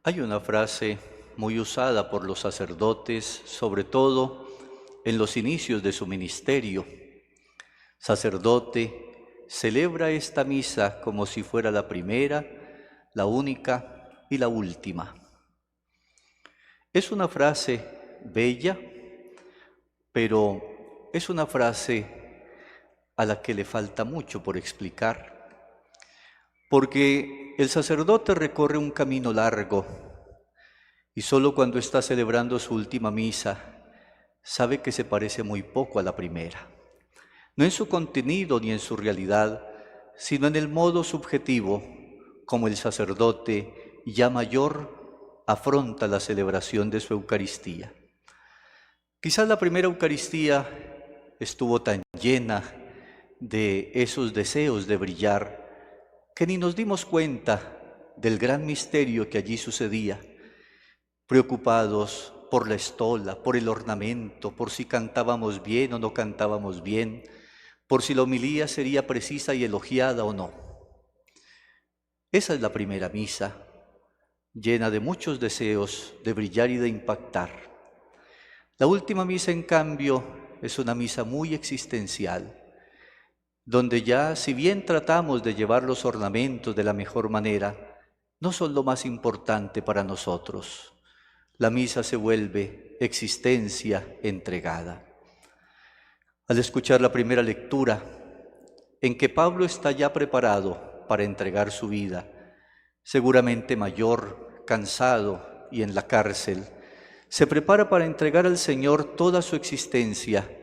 Hay una frase muy usada por los sacerdotes, sobre todo en los inicios de su ministerio. Sacerdote, celebra esta misa como si fuera la primera, la única y la última. Es una frase bella, pero es una frase a la que le falta mucho por explicar, porque el sacerdote recorre un camino largo y solo cuando está celebrando su última misa sabe que se parece muy poco a la primera, no en su contenido ni en su realidad, sino en el modo subjetivo como el sacerdote ya mayor afronta la celebración de su Eucaristía. Quizás la primera Eucaristía estuvo tan llena de esos deseos de brillar que ni nos dimos cuenta del gran misterio que allí sucedía, preocupados por la estola, por el ornamento, por si cantábamos bien o no cantábamos bien, por si la homilía sería precisa y elogiada o no. Esa es la primera misa, llena de muchos deseos de brillar y de impactar. La última misa, en cambio, es una misa muy existencial, donde ya, si bien tratamos de llevar los ornamentos de la mejor manera, no son lo más importante para nosotros. La misa se vuelve existencia entregada. Al escuchar la primera lectura, en que Pablo está ya preparado para entregar su vida, seguramente mayor, cansado y en la cárcel, se prepara para entregar al Señor toda su existencia,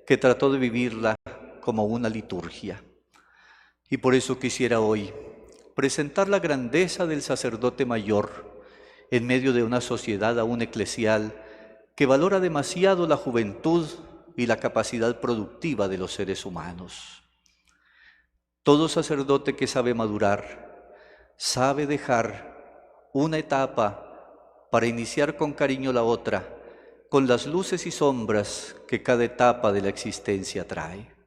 que trató de vivirla como una liturgia. Y por eso quisiera hoy presentar la grandeza del sacerdote mayor en medio de una sociedad aún eclesial que valora demasiado la juventud y la capacidad productiva de los seres humanos. Todo sacerdote que sabe madurar, sabe dejar una etapa para iniciar con cariño la otra, con las luces y sombras que cada etapa de la existencia trae.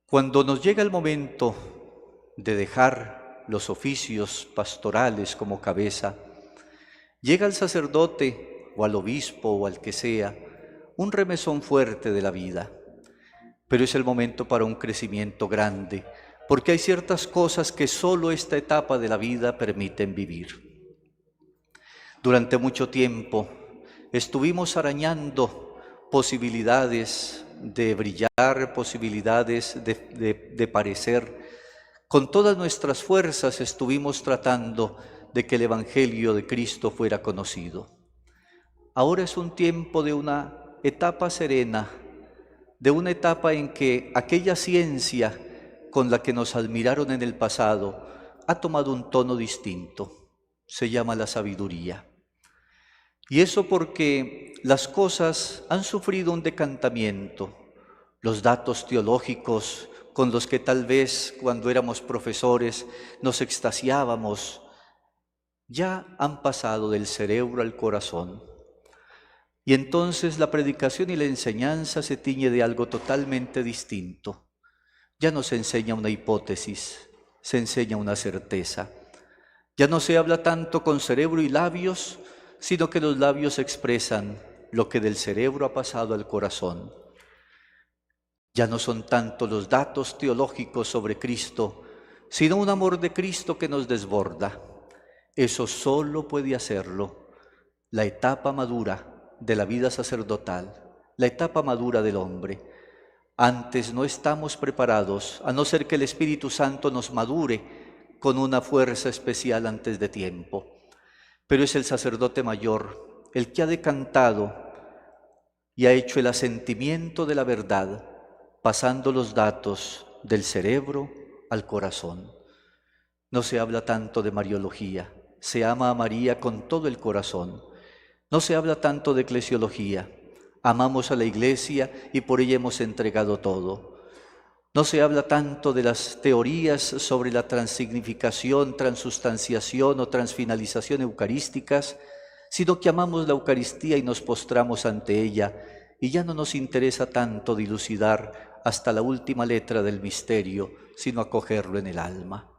Cuando nos llega el momento de dejar los oficios pastorales como cabeza, llega al sacerdote o al obispo o al que sea un remesón fuerte de la vida, pero es el momento para un crecimiento grande, porque hay ciertas cosas que solo esta etapa de la vida permiten vivir. Durante mucho tiempo estuvimos arañando posibilidades de brillar, posibilidades de parecer. Con todas nuestras fuerzas estuvimos tratando de que el Evangelio de Cristo fuera conocido. Ahora es un tiempo de una etapa serena, de una etapa en que aquella ciencia con la que nos admiraron en el pasado ha tomado un tono distinto. Se llama la sabiduría. Y eso porque las cosas han sufrido un decantamiento. Los datos teológicos con los que tal vez cuando éramos profesores nos extasiábamos, ya han pasado del cerebro al corazón. Y entonces la predicación y la enseñanza se tiñe de algo totalmente distinto. Ya no se enseña una hipótesis, se enseña una certeza. Ya no se habla tanto con cerebro y labios, sino que los labios expresan lo que del cerebro ha pasado al corazón. Ya no son tanto los datos teológicos sobre Cristo, sino un amor de Cristo que nos desborda. Eso solo puede hacerlo la etapa madura de la vida sacerdotal, la etapa madura del hombre. Antes no estamos preparados, a no ser que el Espíritu Santo nos madure con una fuerza especial antes de tiempo. Pero es el sacerdote mayor el que ha decantado y ha hecho el asentimiento de la verdad, pasando los datos del cerebro al corazón. No se habla tanto de mariología, se ama a María con todo el corazón. No se habla tanto de eclesiología, amamos a la Iglesia y por ella hemos entregado todo. No se habla tanto de las teorías sobre la transignificación, transustanciación o transfinalización eucarísticas, sino que amamos la Eucaristía y nos postramos ante ella, y ya no nos interesa tanto dilucidar hasta la última letra del misterio, sino acogerlo en el alma.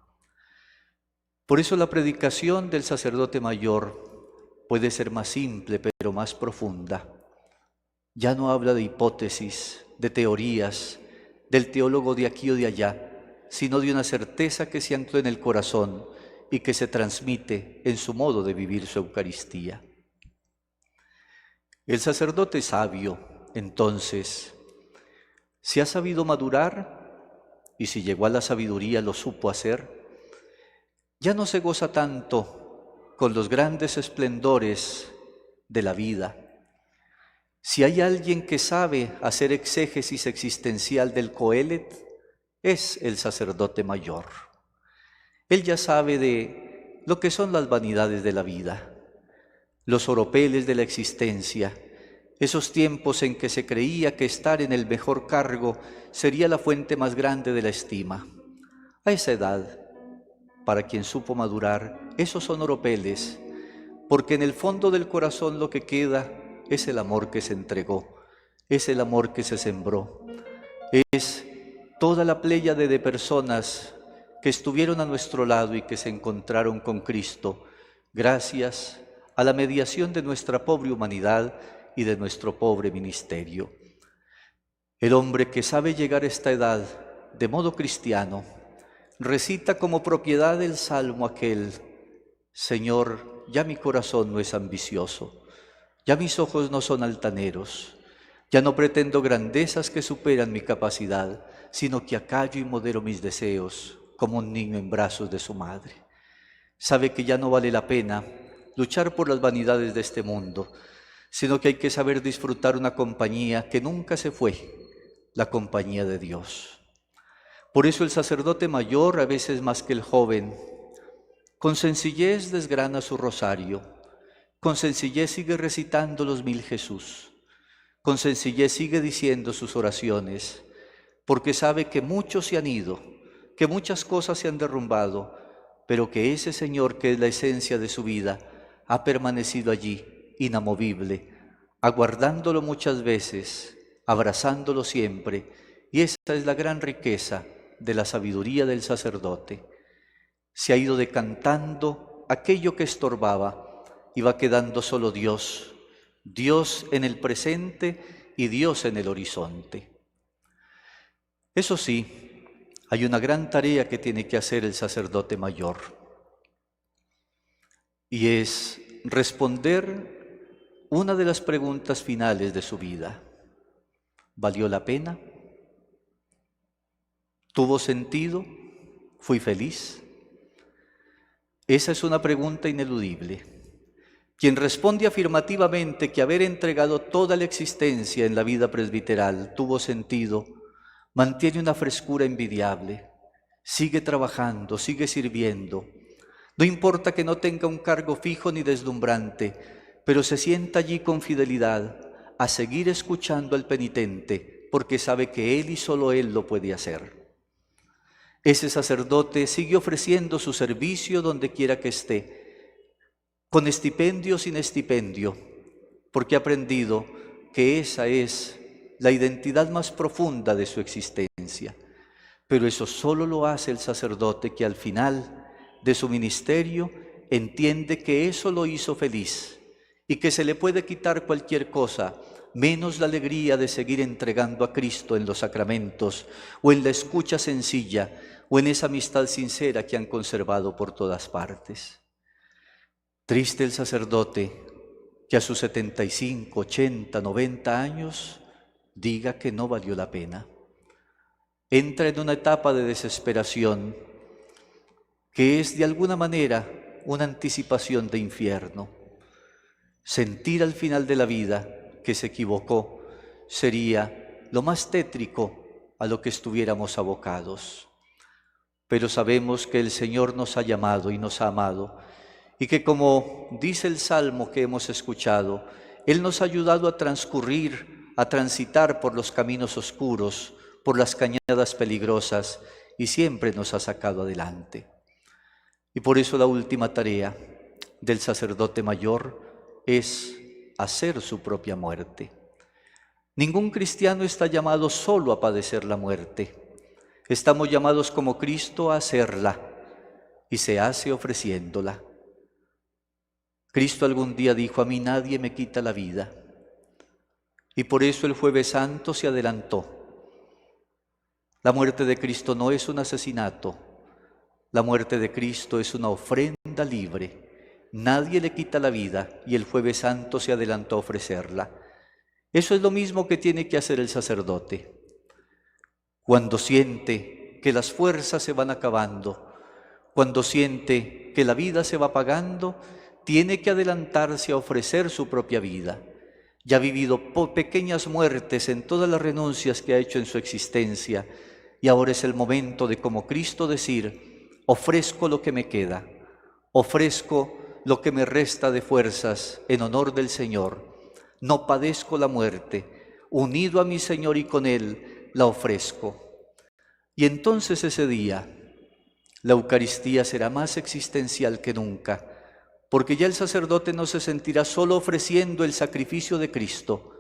Por eso la predicación del sacerdote mayor puede ser más simple, pero más profunda. Ya no habla de hipótesis, de teorías, del teólogo de aquí o de allá, sino de una certeza que se ancló en el corazón y que se transmite en su modo de vivir su Eucaristía. El sacerdote sabio, entonces, si ha sabido madurar y si llegó a la sabiduría lo supo hacer, ya no se goza tanto con los grandes esplendores de la vida. Si hay alguien que sabe hacer exégesis existencial del Coelet, es el sacerdote mayor. Él ya sabe de lo que son las vanidades de la vida, los oropeles de la existencia, esos tiempos en que se creía que estar en el mejor cargo sería la fuente más grande de la estima. A esa edad, para quien supo madurar, esos son oropeles, porque en el fondo del corazón lo que queda es el amor que se entregó, es el amor que se sembró, es toda la pléyade de personas que estuvieron a nuestro lado y que se encontraron con Cristo, gracias a la mediación de nuestra pobre humanidad y de nuestro pobre ministerio. El hombre que sabe llegar a esta edad de modo cristiano, recita como propiedad del salmo aquel: Señor, ya mi corazón no es ambicioso, ya mis ojos no son altaneros, ya no pretendo grandezas que superan mi capacidad, sino que acallo y modero mis deseos como un niño en brazos de su madre. Sabe que ya no vale la pena luchar por las vanidades de este mundo, sino que hay que saber disfrutar una compañía que nunca se fue, la compañía de Dios. Por eso el sacerdote mayor, a veces más que el joven, con sencillez desgrana su rosario, con sencillez sigue recitando los 1000 Jesús, con sencillez sigue diciendo sus oraciones, porque sabe que muchos se han ido, que muchas cosas se han derrumbado, pero que ese Señor que es la esencia de su vida ha permanecido allí, inamovible, aguardándolo muchas veces, abrazándolo siempre, y esa es la gran riqueza de la sabiduría del sacerdote. Se ha ido decantando aquello que estorbaba y va quedando solo Dios, Dios en el presente y Dios en el horizonte. Eso sí, hay una gran tarea que tiene que hacer el sacerdote mayor, y es responder una de las preguntas finales de su vida. ¿Valió la pena? ¿Tuvo sentido? ¿Fui feliz? Esa es una pregunta ineludible. Quien responde afirmativamente que haber entregado toda la existencia en la vida presbiteral tuvo sentido, mantiene una frescura envidiable, sigue trabajando, sigue sirviendo. No importa que no tenga un cargo fijo ni deslumbrante, pero se sienta allí con fidelidad a seguir escuchando al penitente, porque sabe que él y solo él lo puede hacer. Ese sacerdote sigue ofreciendo su servicio donde quiera que esté, con estipendio o sin estipendio, porque ha aprendido que esa es la identidad más profunda de su existencia. Pero eso solo lo hace el sacerdote que al final de su ministerio entiende que eso lo hizo feliz y que se le puede quitar cualquier cosa, menos la alegría de seguir entregando a Cristo en los sacramentos o en la escucha sencilla o en esa amistad sincera que han conservado por todas partes. Triste el sacerdote que a sus 75, 80, 90 años diga que no valió la pena. Entra en una etapa de desesperación que es de alguna manera una anticipación de infierno. Sentir al final de la vida que se equivocó sería lo más tétrico a lo que estuviéramos abocados. Pero sabemos que el Señor nos ha llamado y nos ha amado, y que, como dice el Salmo que hemos escuchado, Él nos ha ayudado a transcurrir, a transitar por los caminos oscuros, por las cañadas peligrosas, y siempre nos ha sacado adelante. Y por eso la última tarea del sacerdote mayor es hacer su propia muerte. Ningún cristiano está llamado solo a padecer la muerte. Estamos llamados como Cristo a hacerla. y se hace ofreciéndola. Cristo algún día dijo: a mí nadie me quita la vida. Y por eso el Jueves Santo se adelantó. La muerte de Cristo no es un asesinato. La muerte de Cristo es una ofrenda libre. Nadie le quita la vida y el Jueves Santo se adelantó a ofrecerla. Eso es lo mismo que tiene que hacer el sacerdote. Cuando siente que las fuerzas se van acabando, cuando siente que la vida se va apagando, tiene que adelantarse a ofrecer su propia vida. Ya ha vivido pequeñas muertes en todas las renuncias que ha hecho en su existencia, y ahora es el momento de, como Cristo, decir: ofrezco lo que me queda, ofrezco lo que me resta de fuerzas en honor del Señor. No padezco la muerte, unido a mi Señor y con Él la ofrezco. Y entonces ese día la Eucaristía será más existencial que nunca, porque ya el sacerdote no se sentirá solo ofreciendo el sacrificio de Cristo,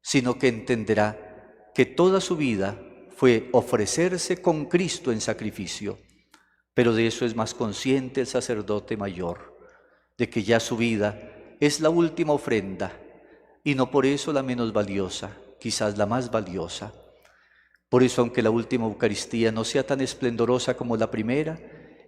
sino que entenderá que toda su vida fue ofrecerse con Cristo en sacrificio. Pero de eso es más consciente el sacerdote mayor, de que ya su vida es la última ofrenda, y no por eso la menos valiosa, quizás la más valiosa. Por eso, aunque la última Eucaristía no sea tan esplendorosa como la primera,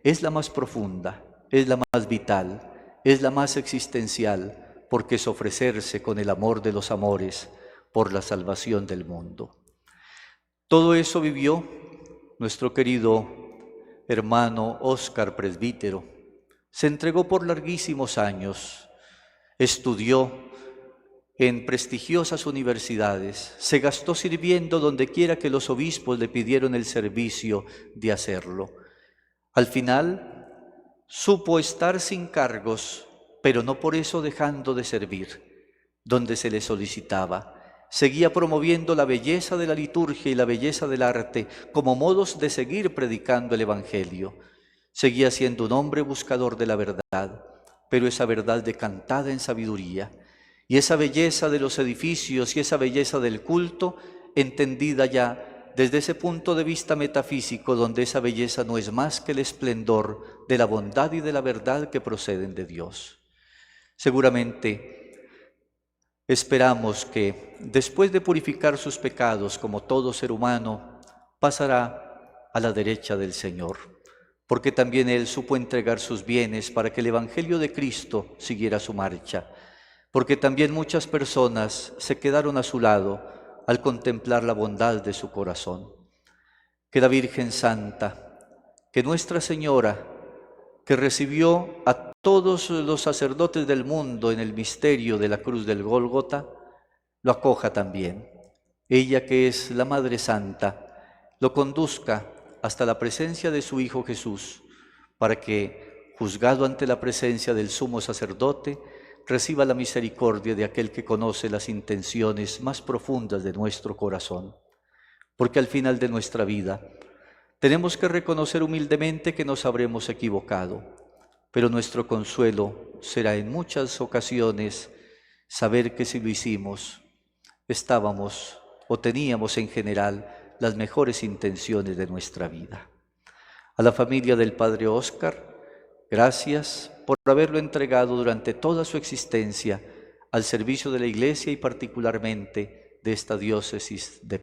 es la más profunda, es la más vital, es la más existencial, porque es ofrecerse con el amor de los amores por la salvación del mundo. Todo eso vivió nuestro querido hermano Óscar, presbítero. Se entregó por larguísimos años, estudió en prestigiosas universidades, se gastó sirviendo donde quiera que los obispos le pidieron el servicio de hacerlo. Al final supo estar sin cargos, pero no por eso dejando de servir donde se le solicitaba. Seguía promoviendo la belleza de la liturgia y la belleza del arte como modos de seguir predicando el Evangelio. Seguía siendo un hombre buscador de la verdad, pero esa verdad decantada en sabiduría. Y esa belleza de los edificios y esa belleza del culto, entendida ya desde ese punto de vista metafísico, donde esa belleza no es más que el esplendor de la bondad y de la verdad que proceden de Dios. Seguramente esperamos que, después de purificar sus pecados como todo ser humano, pasará a la derecha del Señor, porque también Él supo entregar sus bienes para que el Evangelio de Cristo siguiera su marcha, porque también muchas personas se quedaron a su lado al contemplar la bondad de su corazón. Que la Virgen Santa, que Nuestra Señora, que recibió a todos los sacerdotes del mundo en el misterio de la cruz del Gólgota, lo acoja también. Ella, que es la Madre Santa, lo conduzca hasta la presencia de su Hijo Jesús, para que, juzgado ante la presencia del sumo sacerdote, reciba la misericordia de aquel que conoce las intenciones más profundas de nuestro corazón. Porque al final de nuestra vida tenemos que reconocer humildemente que nos habremos equivocado, pero nuestro consuelo será en muchas ocasiones saber que si lo hicimos, estábamos o teníamos en general las mejores intenciones de nuestra vida. A la familia del Padre Óscar, gracias por haberlo entregado durante toda su existencia al servicio de la Iglesia y particularmente de esta diócesis de